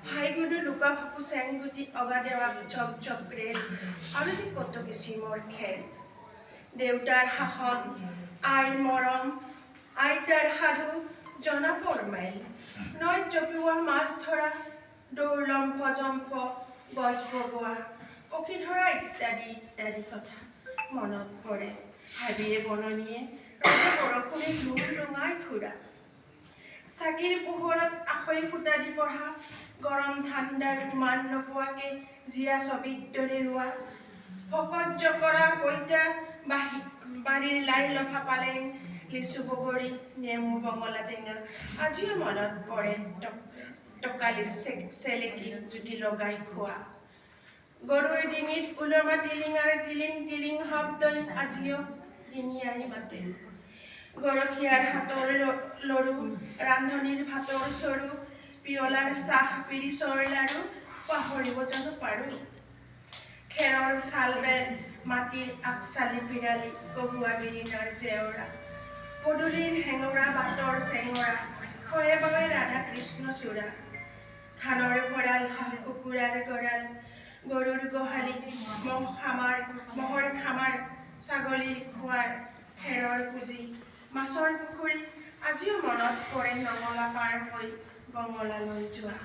হাইগুডু লুকা ভাপু চেংগুটি অগাদেৱা ঝক ঝকৰে আৰু যে কত কিচিমৰ খেল দেউতাৰ শাসন আইৰ মৰম আইতাৰ সাধু জনা ফৰমাইল নৈত জপিওৱা মাছ ধৰা দৌৰলম্ফ জম্ফ গছ বগোৱা পক্ষী ধৰা ইত্যাদি ইত্যাদি কথা মনত পৰে হাবিয়ে বননিয়ে ৰ'দে বৰষুণে লুৰ লুঙাই ফুৰা চাকিৰ পোহৰত আখৈ ফুটা দি পঢ়া গৰম ঠাণ্ডাৰ মান নোপোৱাকে জীয়া ছবিত দৰে ৰোৱা ভকত জকৰা পইতা বাৰীৰ লাই লফা পালেং লিচু বগৰী নেমু বঙলা টেঙা আজিও মনত পৰে টকালি চেলেকি জুতি লগাই খোৱা গৰুৰ ডিঙিত ওলমা টিলিঙাৰ টিলিং টিলিং শব্দই আজিও ডিঙিয়াই মাতে গৰখীয়াৰ হাতৰ লৰু ৰান্ধনীৰ ভাতৰ চৰু পিয়লাৰ চাহ পিৰিচৰ লাৰু পাহৰিব জানো পাৰো খেৰৰ চাল বেল মাটিৰ আগচালি পিৰালি কহুৱা বিৰিণাৰ জেওৰা পদূলিৰ হেঙৰা বাটৰ চেঙৰা শয়ে বাবে ৰাধা কৃষ্ণ চূড়া ধানৰ ভঁৰাল হাঁহ কুকুৰাৰ গঁৰাল গৰুৰ গোহালি মহৰ খামাৰ ছাগলীৰ খোৱাৰ খেৰৰ পুঁজি মাছৰ পুখুৰী আজিও মনত পৰে নঙলা পাৰ হৈ বঙলালৈ যোৱা